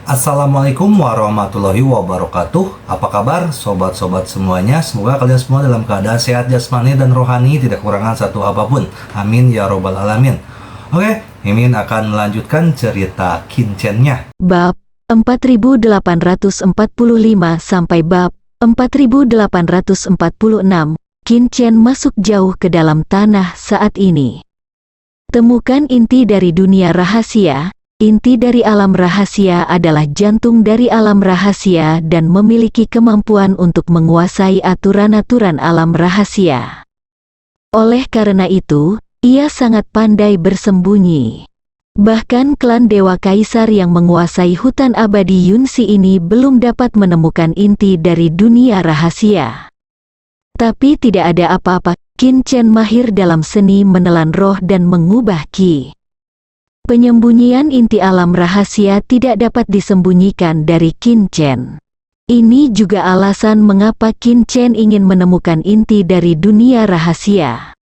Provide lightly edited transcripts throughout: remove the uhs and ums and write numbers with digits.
Assalamualaikum warahmatullahi wabarakatuh. Apa kabar sobat-sobat semuanya? Semoga kalian semua dalam keadaan sehat jasmani dan rohani, tidak kekurangan satu apapun. Amin ya robbal alamin. Oke, Mimin akan melanjutkan cerita Kincennya. Bab 4845 sampai bab 4846. Kincen masuk jauh ke dalam tanah saat ini. Temukan inti dari dunia rahasia. Inti dari alam rahasia adalah jantung dari alam rahasia dan memiliki kemampuan untuk menguasai aturan-aturan alam rahasia. Oleh karena itu, ia sangat pandai bersembunyi. Bahkan klan Dewa Kaisar yang menguasai hutan abadi Yunsi ini belum dapat menemukan inti dari dunia rahasia. Tapi tidak ada apa-apa, Kincen mahir dalam seni menelan roh dan mengubah ki. Penyembunyian inti alam rahasia tidak dapat disembunyikan dari Kincen. Ini juga alasan mengapa Kincen ingin menemukan inti dari dunia rahasia.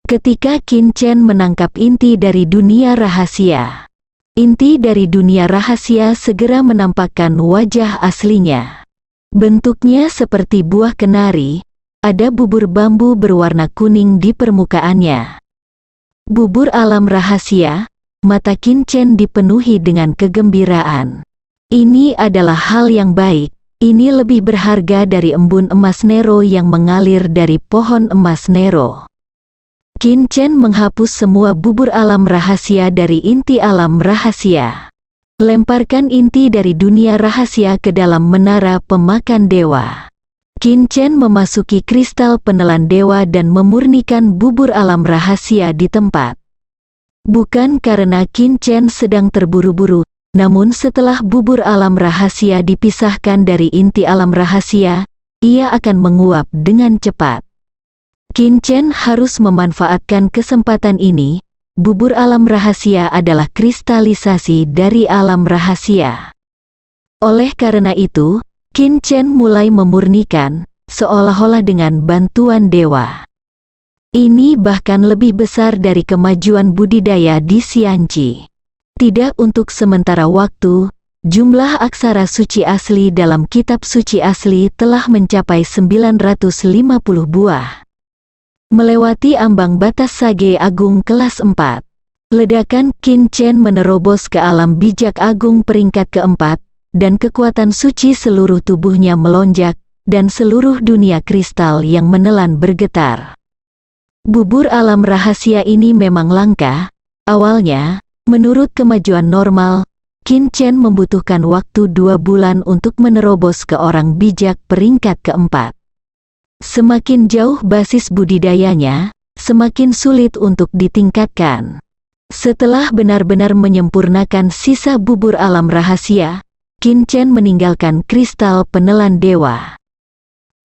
Ketika Kincen menangkap inti dari dunia rahasia, inti dari dunia rahasia segera menampakkan wajah aslinya. Bentuknya seperti buah kenari, ada bubur bambu berwarna kuning di permukaannya. Bubur alam rahasia. Mata Kincen dipenuhi dengan kegembiraan. Ini adalah hal yang baik, ini lebih berharga dari embun emas Nero yang mengalir dari pohon emas Nero. Kincen menghapus semua bubur alam rahasia dari inti alam rahasia. Lemparkan inti dari dunia rahasia ke dalam menara pemakan dewa. Kincen memasuki kristal penelan dewa dan memurnikan bubur alam rahasia di tempat. Bukan karena Kincen sedang terburu-buru, namun setelah bubur alam rahasia dipisahkan dari inti alam rahasia, ia akan menguap dengan cepat. Kincen harus memanfaatkan kesempatan ini. Bubur alam rahasia adalah kristalisasi dari alam rahasia. Oleh karena itu, Kincen mulai memurnikan, seolah-olah dengan bantuan dewa. Ini bahkan lebih besar dari kemajuan budidaya di Xianqi. Tidak untuk sementara waktu, jumlah aksara suci asli dalam kitab suci asli telah mencapai 950 buah. Melewati ambang batas Sage Agung kelas 4. Ledakan Kincen menerobos ke alam bijak agung peringkat keempat, dan kekuatan suci seluruh tubuhnya melonjak, dan seluruh dunia kristal yang menelan bergetar. Bubur alam rahasia ini memang langka. Awalnya, menurut kemajuan normal, Kincen membutuhkan waktu 2 bulan untuk menerobos ke orang bijak peringkat keempat. Semakin jauh basis budidayanya, semakin sulit untuk ditingkatkan. Setelah benar-benar menyempurnakan sisa bubur alam rahasia, Kincen meninggalkan kristal penelan dewa.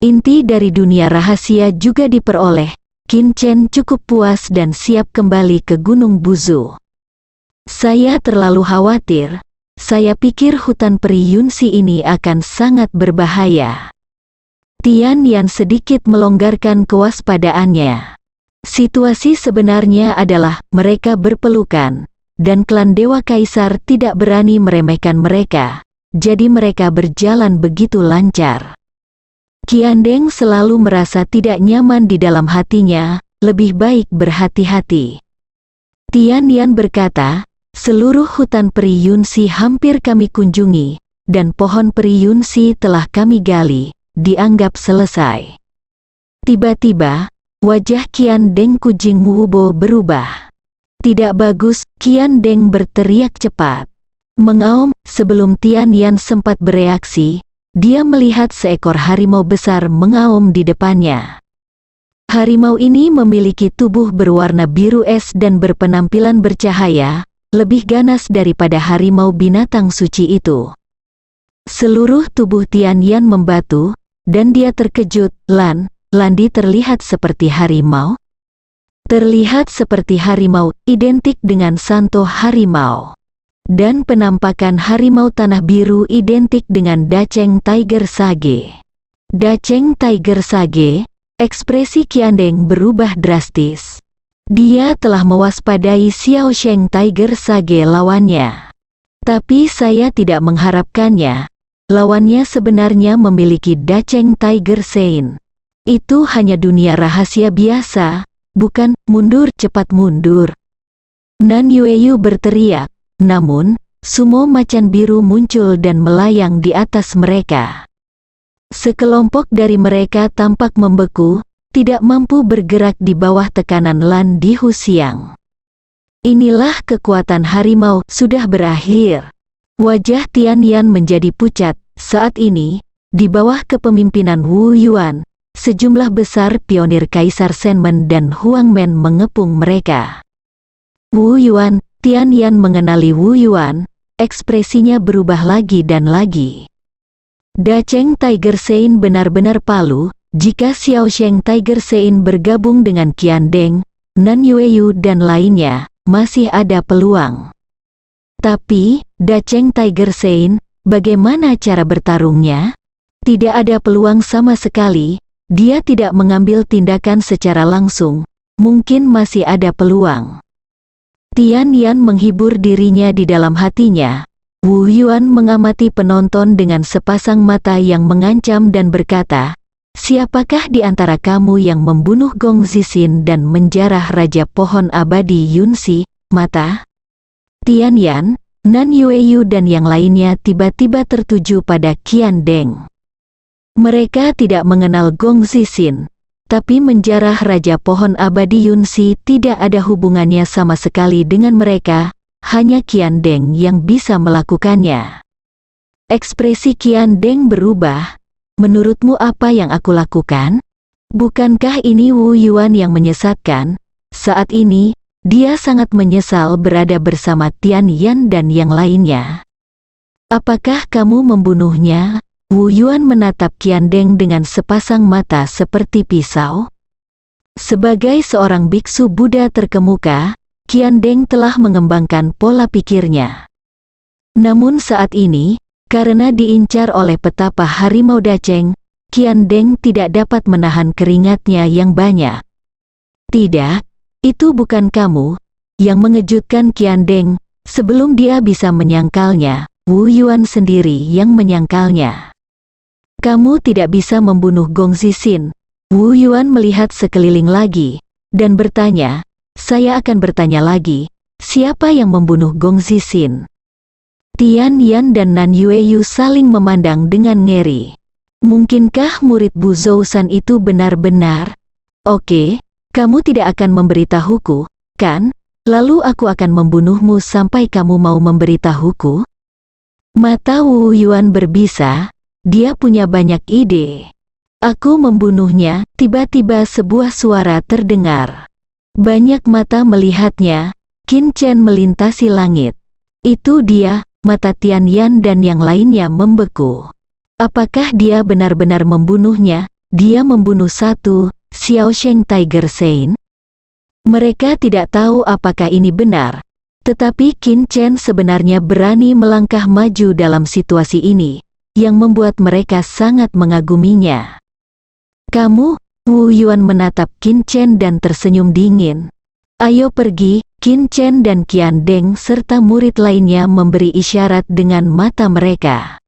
Inti dari dunia rahasia juga diperoleh. Kincen cukup puas dan siap kembali ke Gunung Buzu. Saya terlalu khawatir. Saya pikir hutan peri Yunsi ini akan sangat berbahaya. Tian Yan sedikit melonggarkan kewaspadaannya. Situasi sebenarnya adalah mereka berpelukan, dan klan Dewa Kaisar tidak berani meremehkan mereka, jadi mereka berjalan begitu lancar. Qiandeng selalu merasa tidak nyaman di dalam hatinya, lebih baik berhati-hati. Tian Yan berkata, seluruh hutan peri Yunsi hampir kami kunjungi, dan pohon peri Yunsi telah kami gali, dianggap selesai. Tiba-tiba, wajah Qiandeng Kujing Wubo berubah. Tidak bagus, Qiandeng berteriak cepat. Mengaum, sebelum Tian Yan sempat bereaksi, dia melihat seekor harimau besar mengaum di depannya. Harimau ini memiliki tubuh berwarna biru es dan berpenampilan bercahaya, lebih ganas daripada harimau binatang suci itu. Seluruh tubuh Tian Yan membatu, dan dia terkejut. Landi terlihat seperti harimau? Terlihat seperti harimau, identik dengan Santo harimau. Dan penampakan harimau tanah biru identik dengan Dacheng Tiger Sage. Dacheng Tiger Sage, ekspresi Qiandeng berubah drastis. Dia telah mewaspadai Xiao Sheng Tiger Sage lawannya. Tapi saya tidak mengharapkannya. Lawannya sebenarnya memiliki Dacheng Tiger Sein. Itu hanya dunia rahasia biasa, bukan mundur cepat mundur. Nan Yueyu berteriak, namun, sumo macan biru muncul dan melayang di atas mereka. Sekelompok dari mereka tampak membeku, tidak mampu bergerak di bawah tekanan Lan Dihu Siang. Inilah kekuatan harimau sudah berakhir. Wajah Tian Yan menjadi pucat. Saat ini, di bawah kepemimpinan Wu Yuan, sejumlah besar pionir Kaisar Shenmen dan Huang Men mengepung mereka. Wu Yuan, Tian Yan mengenali Wu Yuan, ekspresinya berubah lagi dan lagi. Dacheng Tiger Sein benar-benar palu, jika Xiaosheng Tiger Sein bergabung dengan Qian Deng, Nan Yueyu dan lainnya, masih ada peluang. Tapi, Dacheng Tiger Sein, bagaimana cara bertarungnya? Tidak ada peluang sama sekali, dia tidak mengambil tindakan secara langsung, mungkin masih ada peluang. Tian Yan menghibur dirinya di dalam hatinya. Wu Yuan mengamati penonton dengan sepasang mata yang mengancam dan berkata, siapakah di antara kamu yang membunuh Gong Zixin dan menjarah Raja Pohon Abadi Yunxi, mata? Tian Yan, Nan Yueyu dan yang lainnya tiba-tiba tertuju pada Qian Deng. Mereka tidak mengenal Gong Zixin, tapi menjarah Raja Pohon Abadi Yunxi tidak ada hubungannya sama sekali dengan mereka, hanya Qian Deng yang bisa melakukannya. Ekspresi Qian Deng berubah. Menurutmu apa yang aku lakukan? Bukankah ini Wu Yuan yang menyesatkan? Saat ini, dia sangat menyesal berada bersama Tian Yan dan yang lainnya. Apakah kamu membunuhnya? Wu Yuan menatap Qian Deng dengan sepasang mata seperti pisau. Sebagai seorang biksu Buddha terkemuka, Qian Deng telah mengembangkan pola pikirnya. Namun saat ini, karena diincar oleh petapa harimau Dacheng, Qian Deng tidak dapat menahan keringatnya yang banyak. Tidak, itu bukan kamu. Yang mengejutkan Qian Deng, sebelum dia bisa menyangkalnya, Wu Yuan sendiri yang menyangkalnya. Kamu tidak bisa membunuh Gong Zixin. Wu Yuan melihat sekeliling lagi, dan bertanya, saya akan bertanya lagi, siapa yang membunuh Gong Zixin? Tian Yan dan Nan Yueyu saling memandang dengan ngeri. Mungkinkah murid Bu Zhousan itu benar-benar? Oke. Kamu tidak akan memberitahuku, kan? Lalu aku akan membunuhmu sampai kamu mau memberitahuku? Mata Wu Yuan berbisa, dia punya banyak ide. Aku membunuhnya, tiba-tiba sebuah suara terdengar. Banyak mata melihatnya, Qin Chen melintasi langit. Itu dia, mata Tian Yan dan yang lainnya membeku. Apakah dia benar-benar membunuhnya? Dia membunuh satu, Xiaosheng Tiger Sein? Mereka tidak tahu apakah ini benar, tetapi Qin Chen sebenarnya berani melangkah maju dalam situasi ini, yang membuat mereka sangat mengaguminya. Kamu, Wu Yuan menatap Qin Chen dan tersenyum dingin. Ayo pergi, Qin Chen dan Qian Deng serta murid lainnya memberi isyarat dengan mata mereka.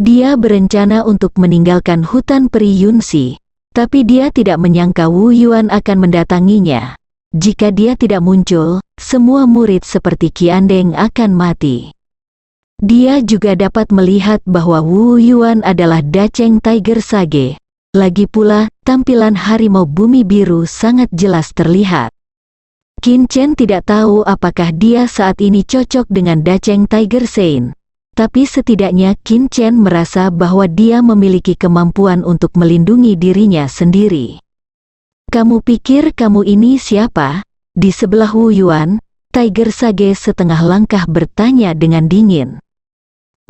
Dia berencana untuk meninggalkan hutan peri Yunxi. Tapi dia tidak menyangka Wu Yuan akan mendatanginya. Jika dia tidak muncul, semua murid seperti Qian Deng akan mati. Dia juga dapat melihat bahwa Wu Yuan adalah Dacheng Tiger Sage. Lagi pula, tampilan harimau bumi biru sangat jelas terlihat. Qin Chen tidak tahu apakah dia saat ini cocok dengan Dacheng Tiger Sein. Tapi setidaknya Qin Chen merasa bahwa dia memiliki kemampuan untuk melindungi dirinya sendiri. Kamu pikir kamu ini siapa? Di sebelah Wu Yuan, Tiger Sage setengah langkah bertanya dengan dingin.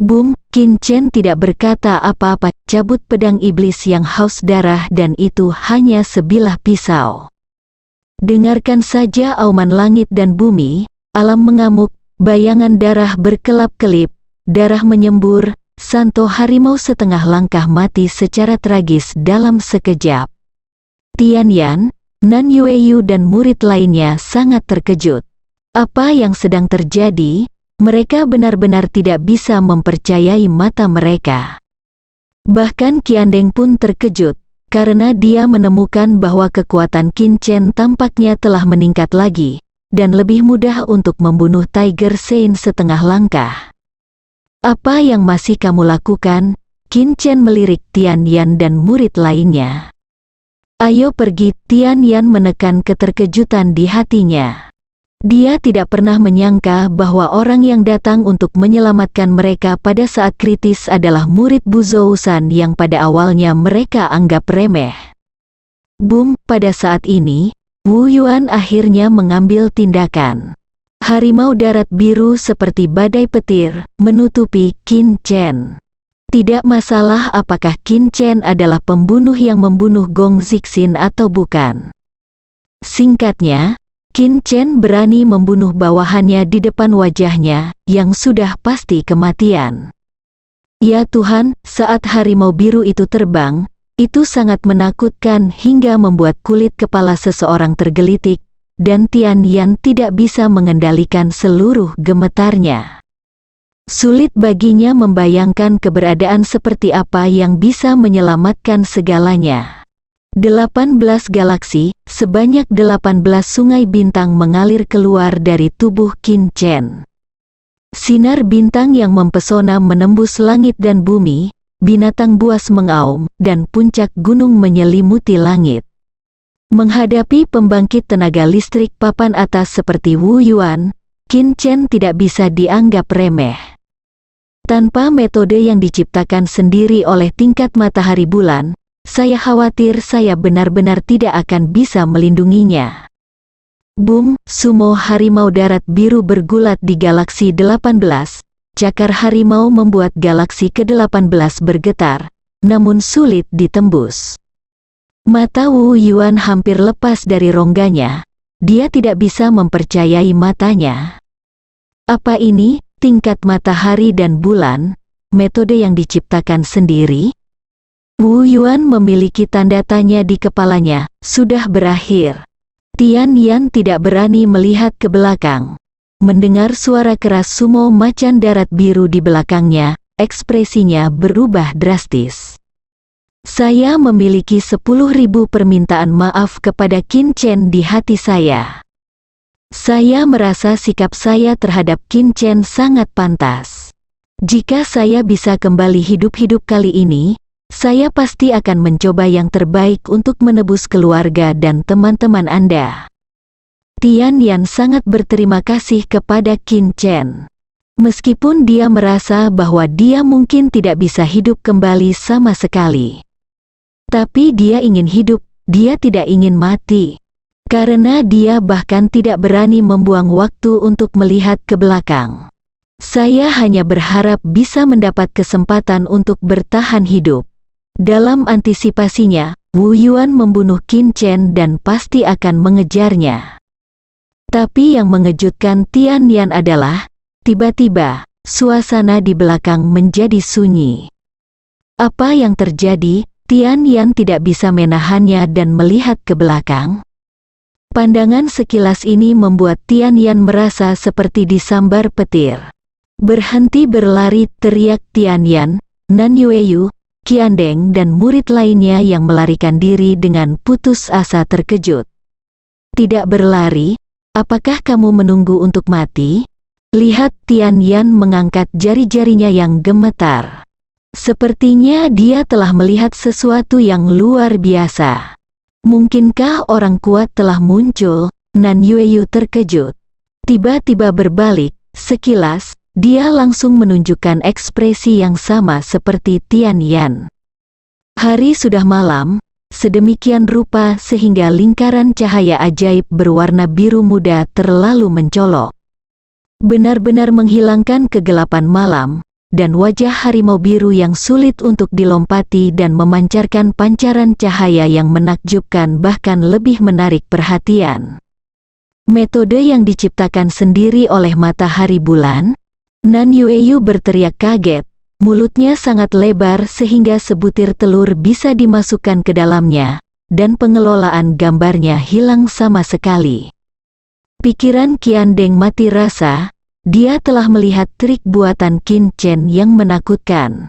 Boom, Qin Chen tidak berkata apa-apa, cabut pedang iblis yang haus darah dan itu hanya sebilah pisau. Dengarkan saja auman langit dan bumi, alam mengamuk, bayangan darah berkelap-kelip, darah menyembur, Santo harimau setengah langkah mati secara tragis dalam sekejap. Tian Yan, Nan Yueyu dan murid lainnya sangat terkejut. Apa yang sedang terjadi? Mereka benar-benar tidak bisa mempercayai mata mereka. Bahkan Kiandeng pun terkejut, karena dia menemukan bahwa kekuatan Qin Chen tampaknya telah meningkat lagi, dan lebih mudah untuk membunuh Tiger Saint setengah langkah. Apa yang masih kamu lakukan? Qin Chen melirik Tian Yan dan murid lainnya. Ayo pergi, Tian Yan menekan keterkejutan di hatinya. Dia tidak pernah menyangka bahwa orang yang datang untuk menyelamatkan mereka pada saat kritis adalah murid Bu Zousan yang pada awalnya mereka anggap remeh. Boom, pada saat ini, Wu Yuan akhirnya mengambil tindakan. Harimau darat biru seperti badai petir, menutupi Qin Chen. Tidak masalah apakah Qin Chen adalah pembunuh yang membunuh Gong Zixin atau bukan. Singkatnya, Qin Chen berani membunuh bawahannya di depan wajahnya, yang sudah pasti kematian. Ya Tuhan, saat harimau biru itu terbang, itu sangat menakutkan hingga membuat kulit kepala seseorang tergelitik, dan Tian Yan tidak bisa mengendalikan seluruh gemetarnya. Sulit baginya membayangkan keberadaan seperti apa yang bisa menyelamatkan segalanya. 18 galaksi, sebanyak 18 sungai bintang mengalir keluar dari tubuh Qin Chen. Sinar bintang yang mempesona menembus langit dan bumi, binatang buas mengaum, dan puncak gunung menyelimuti langit. Menghadapi pembangkit tenaga listrik papan atas seperti Wu Yuan, Qin Chen tidak bisa dianggap remeh. Tanpa metode yang diciptakan sendiri oleh tingkat matahari bulan, saya khawatir saya benar-benar tidak akan bisa melindunginya. Boom, sumo harimau darat biru bergulat di galaksi 18. Cakar harimau membuat galaksi ke-18 bergetar, namun sulit ditembus. Mata Wu Yuan hampir lepas dari rongganya. Dia tidak bisa mempercayai matanya. Apa ini, tingkat matahari dan bulan, metode yang diciptakan sendiri? Wu Yuan memiliki tanda tanya di kepalanya, sudah berakhir. Tian Yan tidak berani melihat ke belakang. Mendengar suara keras sumo macan darat biru di belakangnya, ekspresinya berubah drastis. Saya memiliki 10.000 permintaan maaf kepada Qin Chen di hati saya. Saya merasa sikap saya terhadap Qin Chen sangat pantas. Jika saya bisa kembali hidup-hidup kali ini, saya pasti akan mencoba yang terbaik untuk menebus keluarga dan teman-teman Anda. Tian Yan sangat berterima kasih kepada Qin Chen. Meskipun dia merasa bahwa dia mungkin tidak bisa hidup kembali sama sekali. Tapi dia ingin hidup, dia tidak ingin mati. Karena dia bahkan tidak berani membuang waktu untuk melihat ke belakang. Saya hanya berharap bisa mendapat kesempatan untuk bertahan hidup. Dalam antisipasinya, Wu Yuan membunuh Qin Chen dan pasti akan mengejarnya. Tapi yang mengejutkan Tian Yan adalah, tiba-tiba, suasana di belakang menjadi sunyi. Apa yang terjadi? Tian Yan tidak bisa menahannya dan melihat ke belakang. Pandangan sekilas ini membuat Tian Yan merasa seperti disambar petir. Berhenti berlari, teriak Tian Yan, Nan Yueyu, Kiandeng dan murid lainnya yang melarikan diri dengan putus asa terkejut. Tidak berlari, apakah kamu menunggu untuk mati? Lihat, Tian Yan mengangkat jari-jarinya yang gemetar. Sepertinya dia telah melihat sesuatu yang luar biasa. Mungkinkah orang kuat telah muncul? Nan Yueyu terkejut. Tiba-tiba berbalik, sekilas, dia langsung menunjukkan ekspresi yang sama seperti Tian Yan. Hari sudah malam, sedemikian rupa sehingga lingkaran cahaya ajaib berwarna biru muda terlalu mencolok. Benar-benar menghilangkan kegelapan malam, dan wajah harimau biru yang sulit untuk dilompati dan memancarkan pancaran cahaya yang menakjubkan bahkan lebih menarik perhatian. Metode yang diciptakan sendiri oleh matahari bulan? Nan Yueyu berteriak kaget, mulutnya sangat lebar sehingga sebutir telur bisa dimasukkan ke dalamnya, dan pengelolaan gambarnya hilang sama sekali. Pikiran Kiandeng mati rasa, dia telah melihat trik buatan Qin Chen yang menakutkan.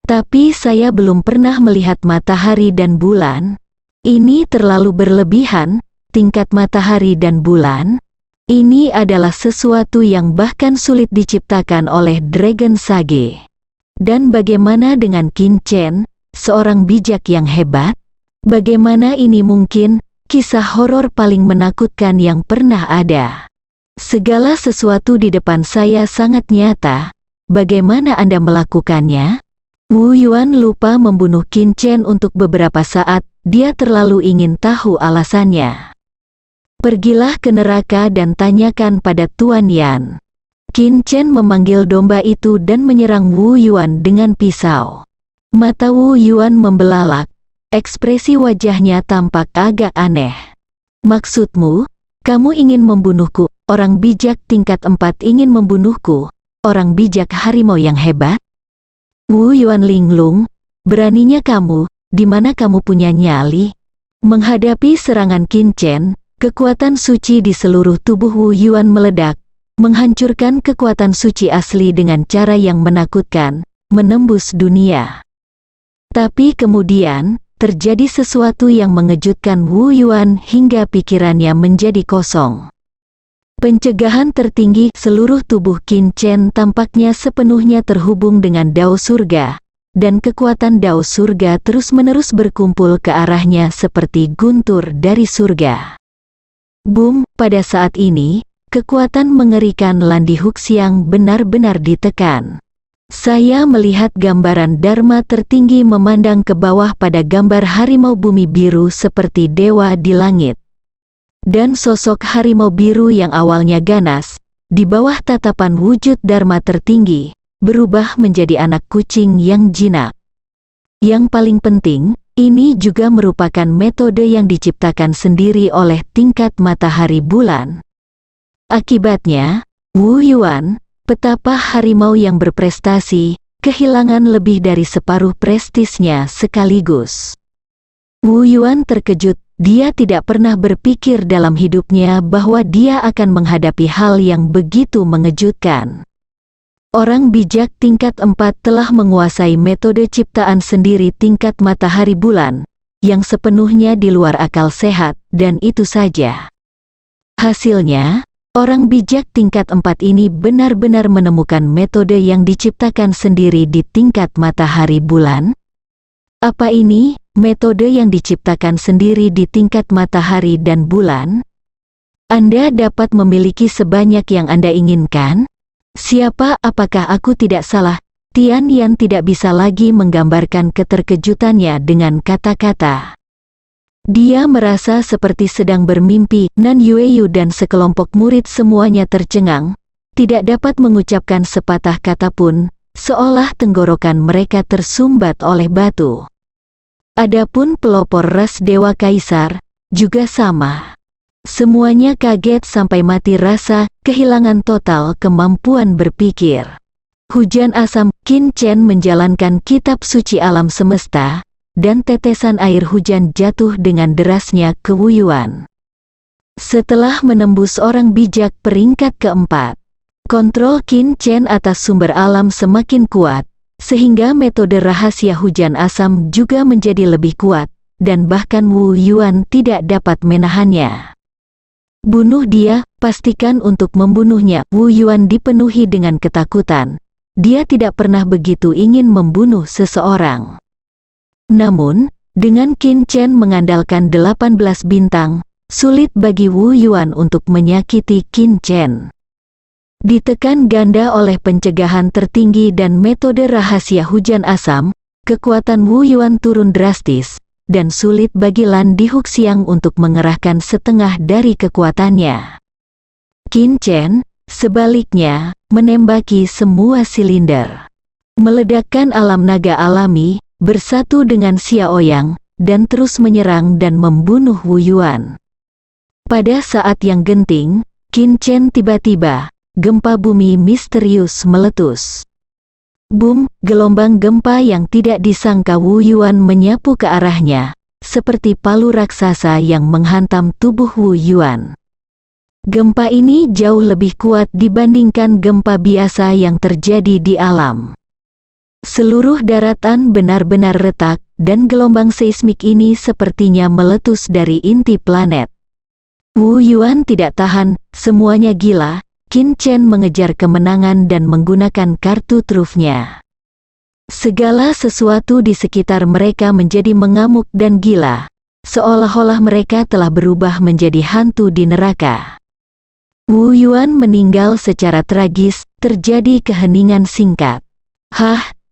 Tapi saya belum pernah melihat matahari dan bulan. Ini terlalu berlebihan, tingkat matahari dan bulan. Ini adalah sesuatu yang bahkan sulit diciptakan oleh Dragon Sage. Dan bagaimana dengan Qin Chen, seorang bijak yang hebat? Bagaimana ini mungkin? Kisah horor paling menakutkan yang pernah ada. Segala sesuatu di depan saya sangat nyata. Bagaimana Anda melakukannya? Wu Yuan lupa membunuh Qin Chen untuk beberapa saat. Dia terlalu ingin tahu alasannya. Pergilah ke neraka dan tanyakan pada Tuan Yan. Qin Chen memanggil domba itu dan menyerang Wu Yuan dengan pisau. Mata Wu Yuan membelalak. Ekspresi wajahnya tampak agak aneh. Maksudmu, kamu ingin membunuhku? Orang bijak tingkat 4 ingin membunuhku? Orang bijak harimau yang hebat? Wu Yuan linglung. Beraninya kamu, di mana kamu punya nyali? Menghadapi serangan Qin Chen, kekuatan suci di seluruh tubuh Wu Yuan meledak, menghancurkan kekuatan suci asli dengan cara yang menakutkan, menembus dunia. Tapi kemudian, terjadi sesuatu yang mengejutkan Wu Yuan hingga pikirannya menjadi kosong. Pencegahan tertinggi seluruh tubuh Qin Chen tampaknya sepenuhnya terhubung dengan Dao Surga, dan kekuatan Dao Surga terus-menerus berkumpul ke arahnya seperti guntur dari surga. Boom, pada saat ini, kekuatan mengerikan Landi Huxiang benar-benar ditekan. Saya melihat gambaran Dharma tertinggi memandang ke bawah pada gambar harimau bumi biru seperti dewa di langit. Dan sosok harimau biru yang awalnya ganas, di bawah tatapan wujud Dharma tertinggi, berubah menjadi anak kucing yang jinak. Yang paling penting, ini juga merupakan metode yang diciptakan sendiri oleh tingkat matahari bulan. Akibatnya, Wu Yuan, petapa harimau yang berprestasi, kehilangan lebih dari separuh prestisnya sekaligus. Wu Yuan terkejut, dia tidak pernah berpikir dalam hidupnya bahwa dia akan menghadapi hal yang begitu mengejutkan. Orang bijak tingkat 4 telah menguasai metode ciptaan sendiri tingkat matahari bulan, yang sepenuhnya di luar akal sehat, dan itu saja. Hasilnya, orang bijak tingkat 4 ini benar-benar menemukan metode yang diciptakan sendiri di tingkat matahari bulan. Apa ini, metode yang diciptakan sendiri di tingkat matahari dan bulan? Anda dapat memiliki sebanyak yang Anda inginkan? Siapa? Apakah aku tidak salah? Tian Yan tidak bisa lagi menggambarkan keterkejutannya dengan kata-kata. Dia merasa seperti sedang bermimpi. Nan Yueyu dan sekelompok murid semuanya tercengang, tidak dapat mengucapkan sepatah kata pun, seolah tenggorokan mereka tersumbat oleh batu. Adapun pelopor ras Dewa Kaisar, juga sama. Semuanya kaget sampai mati rasa, kehilangan total kemampuan berpikir. Hujan asam, Qin Chen menjalankan kitab suci alam semesta, dan tetesan air hujan jatuh dengan derasnya ke Wu Yuan. Setelah menembus orang bijak peringkat keempat, kontrol Qin Chen atas sumber alam semakin kuat, sehingga metode rahasia hujan asam juga menjadi lebih kuat, dan bahkan Wu Yuan tidak dapat menahannya. Bunuh dia, pastikan untuk membunuhnya. Wu Yuan dipenuhi dengan ketakutan. Dia tidak pernah begitu ingin membunuh seseorang. Namun, dengan Qin Chen mengandalkan 18 bintang, sulit bagi Wu Yuan untuk menyakiti Qin Chen. Ditekan ganda oleh pencegahan tertinggi dan metode rahasia hujan asam, kekuatan Wu Yuan turun drastis, dan sulit bagi Landi Huxiang untuk mengerahkan setengah dari kekuatannya. Qin Chen, sebaliknya, menembaki semua silinder. Meledakkan alam naga alami, bersatu dengan Xiaoyang, dan terus menyerang dan membunuh Wu Yuan. Pada saat yang genting, Qin Chen tiba-tiba, gempa bumi misterius meletus. Boom, gelombang gempa yang tidak disangka Wu Yuan menyapu ke arahnya, seperti palu raksasa yang menghantam tubuh Wu Yuan. Gempa ini jauh lebih kuat dibandingkan gempa biasa yang terjadi di alam. Seluruh daratan benar-benar retak, dan gelombang seismik ini sepertinya meletus dari inti planet. Wu Yuan tidak tahan, semuanya gila. Qin Chen mengejar kemenangan dan menggunakan kartu trufnya. Segala sesuatu di sekitar mereka menjadi mengamuk dan gila, seolah-olah mereka telah berubah menjadi hantu di neraka. Wu Yuan meninggal secara tragis, terjadi keheningan singkat.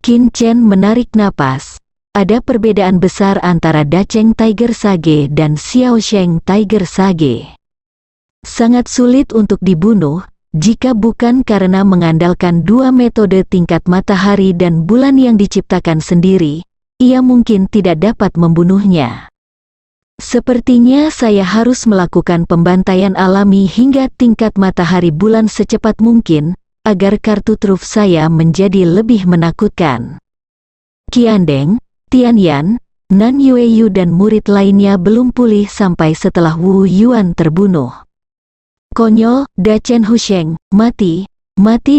Qin Chen menarik napas. Ada perbedaan besar antara Dacheng Tiger Sage dan Xiaosheng Tiger Sage. Sangat sulit untuk dibunuh, jika bukan karena mengandalkan dua metode tingkat matahari dan bulan yang diciptakan sendiri, ia mungkin tidak dapat membunuhnya. Sepertinya saya harus melakukan pembantaian alami hingga tingkat matahari bulan secepat mungkin, agar kartu truf saya menjadi lebih menakutkan. Qiandeng, Tianyan, Nan Yueyu dan murid lainnya belum pulih sampai setelah Wu Yuan terbunuh. Konyol, Dachen Husheng, mati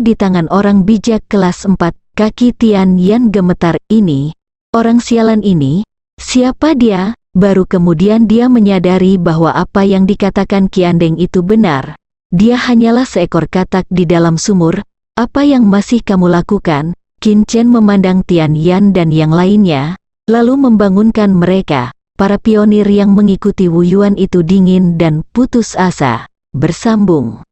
di tangan orang bijak kelas 4, kaki Tianyan gemetar. Ini, orang sialan ini, siapa dia? Baru kemudian dia menyadari bahwa apa yang dikatakan Qiandeng itu benar. Dia hanyalah seekor katak di dalam sumur. Apa yang masih kamu lakukan? Qin Chen memandang Tianyan dan yang lainnya, lalu membangunkan mereka. Para pionir yang mengikuti Wu Yuan itu dingin dan putus asa. Bersambung.